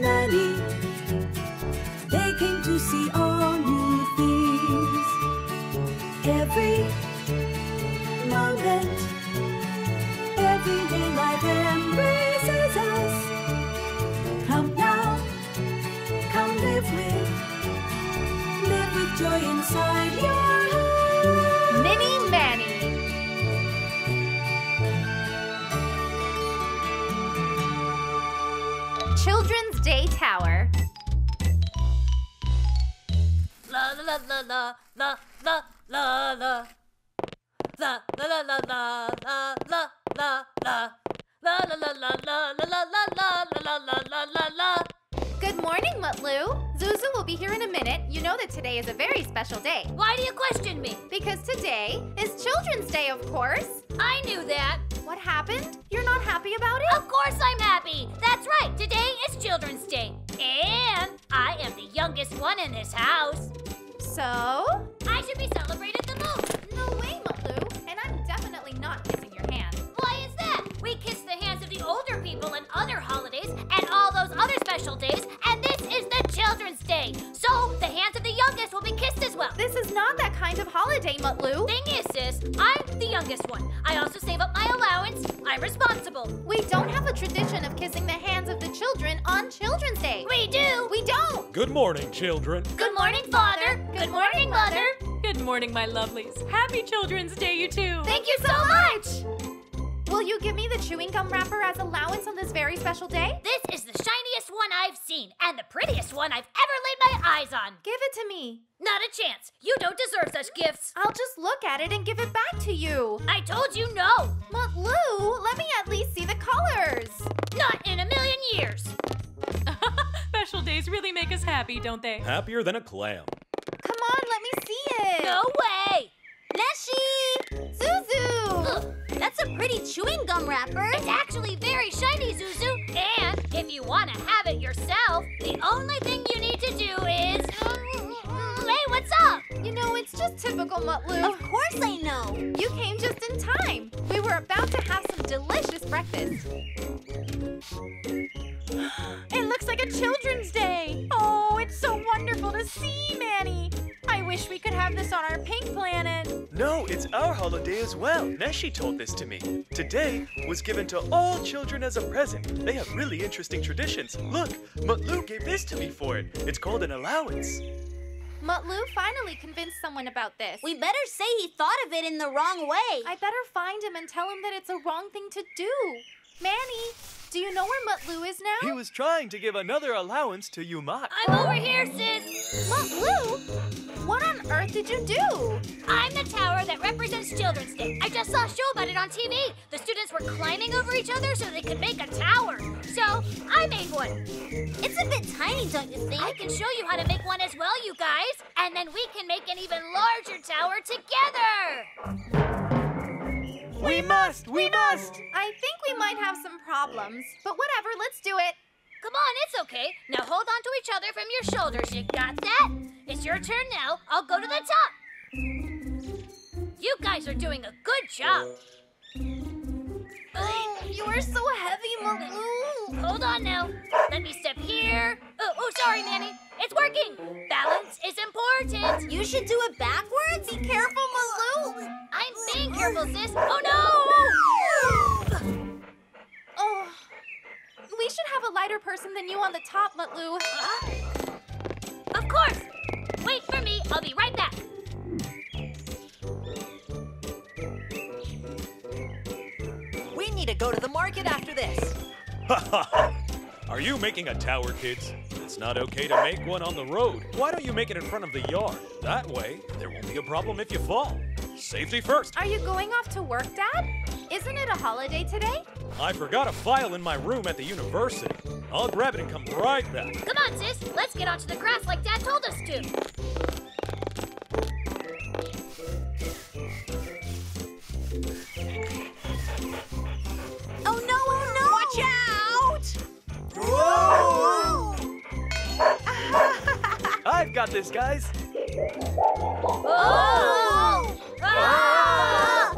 many. They came to see all new things. Every moment, everyday life embraces us. Come now, come live with joy inside your heart. Mini Manny. Children's Day Tower. La la la la la la la la. La la la la la la la la la. La la la la la la la la la la la la la. Good morning, Mutlu. Zuzu will be here in a minute. You know that today is a very special day. Why do you question me? Because today is Children's Day, of course. I knew that. What happened? You're not happy about it? Of course I'm happy. That's right. Today is Children's Day. And I am the youngest one in this house. So? I should be celebrated the most. No way, Mutlu. And I'm definitely not kissing your hand. Why is that? We kiss the hands of the older people and other holidays and all those other special days, and this is the Children's Day. So the hands of the youngest will be kissed as well. This is not that kind of holiday, Mutlu. Thing is, sis, I'm the youngest one. I also save up my allowance. I'm responsible. We don't have a tradition of kissing the hands of the children on Children's Day. We do. We don't. Good morning, children. Good morning, Father. Good morning, Mother. Good morning, my lovelies. Happy Children's Day, you two. Thank you so much. Will you give me the chewing gum wrapper as allowance on this very special day? This is the shiniest one I've seen and the prettiest one I've ever laid my eyes on. Give it to me. Not a chance. You don't deserve such gifts. I'll just look at it and give it back to you. I told you no. Mutlu, let me at least see the colors. Not in a million years. Special days really make us happy, don't they? Happier than a clam. Come on, let me see it. No way. Neşe! Zuzu! Ugh, that's a pretty chewing gum wrapper. It's actually very shiny, Zuzu. And if you want to have it yourself, the only thing you need to do is... Hey, what's up? You know, it's just typical Mutlu. Of course I know. You came just in time. We were about to have some delicious breakfast. It looks like a Children's Day. Oh, it's so wonderful to see, Manny. I wish we could have this on our pink planet. No, it's our holiday as well. Neşe told this to me. Today was given to all children as a present. They have really interesting traditions. Look, Mutlu gave this to me for it. It's called an allowance. Mutlu finally convinced someone about this. We better say he thought of it in the wrong way. I better find him and tell him that it's a wrong thing to do. Manny, do you know where Mutlu is now? He was trying to give another allowance to Yumak. I'm over here, sis. Mutlu? What on earth did you do? I'm the tower that represents Children's Day. I just saw a show about it on TV. The students were climbing over each other so they could make a tower. So I made one. It's a bit tiny, don't you think? I can show you how to make one as well, you guys. And then we can make an even larger tower together. We must! We must! I think we might have some problems, but whatever, let's do it. Come on, it's okay. Now hold on to each other from your shoulders. You got that? It's your turn now. I'll go to the top. You guys are doing a good job. Oh, you are so heavy, Mutlu. Hold on now. Let me step here. Oh, sorry, Manny. It's working. Balance is important. You should do it backwards. Be careful, Mutlu. I'm being careful, sis. Oh, no! Oh, we should have a lighter person than you on the top, Mutlu. Of course. Wait for me. I'll be right back. We need to go to the market after this. Are you making a tower, kids? It's not okay to make one on the road. Why don't you make it in front of the yard? That way, there won't be a problem if you fall. Safety first. Are you going off to work, Dad? Isn't it a holiday today? I forgot a file in my room at the university. I'll grab it and come right back. Come on, sis. Let's get onto the grass like Dad told us to. Oh no, oh no! Watch out! Whoa! I've got this, guys. Oh! Ah!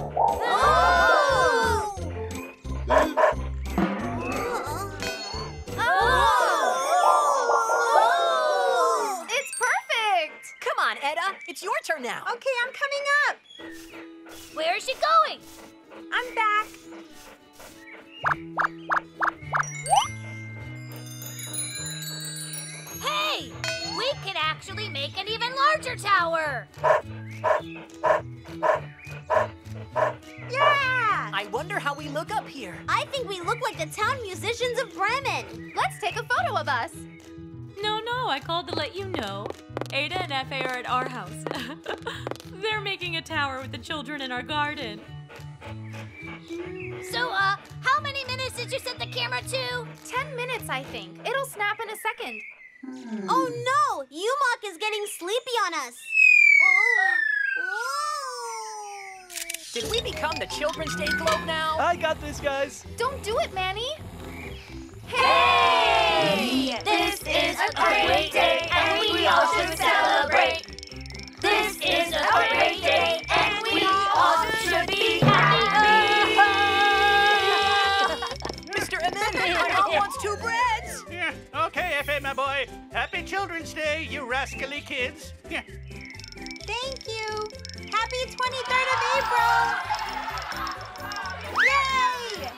Oh! now. Okay, I'm coming up. Where is she going? I'm back. Hey! We can actually make an even larger tower! Yeah! I wonder how we look up here. I think we look like the town musicians of Bremen. Let's take a photo of us. No, I called to let you know. Ada and Efe are at our house. They're making a tower with the children in our garden. So, how many minutes did you set the camera to? 10 minutes, I think. It'll snap in a second. Oh no! Umok is getting sleepy on us. Did we become the Children's Day globe now? I got this, guys. Don't do it, Manny. Hey! This is a great day and we all should celebrate. This is a great day and we all should be happy. Mr. Amen, my mom wants 2 breads. Yeah, okay, Efe, my boy. Happy Children's Day, you rascally kids. Yeah. Thank you. Happy 23rd of April. Yay!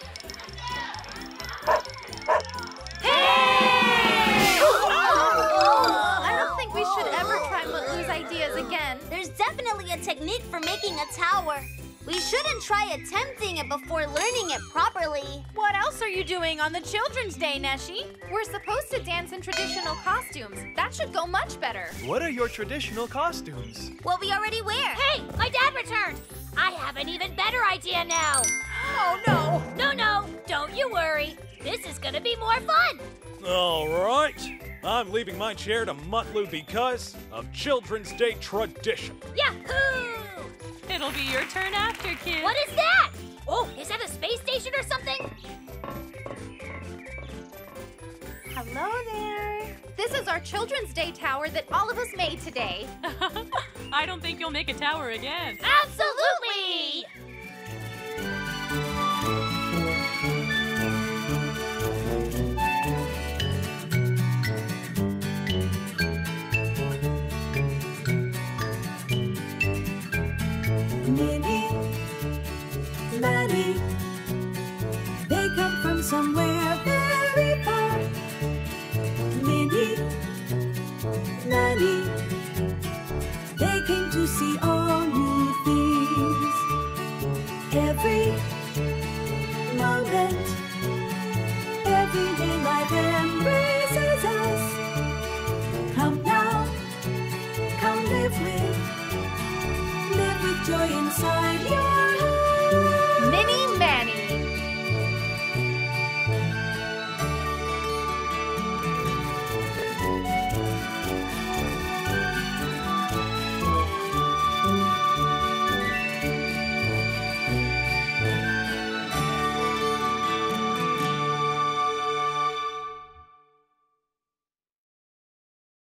I don't think we should ever try Mutlu's ideas again. There's definitely a technique for making a tower. We shouldn't try attempting it before learning it properly. What else are you doing on the Children's Day, Neşe? We're supposed to dance in traditional costumes. That should go much better. What are your traditional costumes? What we already wear. Hey, my dad returned. I have an even better idea now. Oh, no. No, don't you worry. This is gonna be more fun. All right. I'm leaving my chair to Mutlu because of Children's Day tradition. Yahoo! It'll be your turn after, kid. What is that? Oh, is that a space station or something? Hello there. This is our Children's Day tower that all of us made today. I don't think you'll make a tower again. Absolutely! Minnie, Manny, they come from somewhere very far. Minnie, Manny, they came to see all new things. Every moment, everyday life embraces us. Come now, come live with joy inside your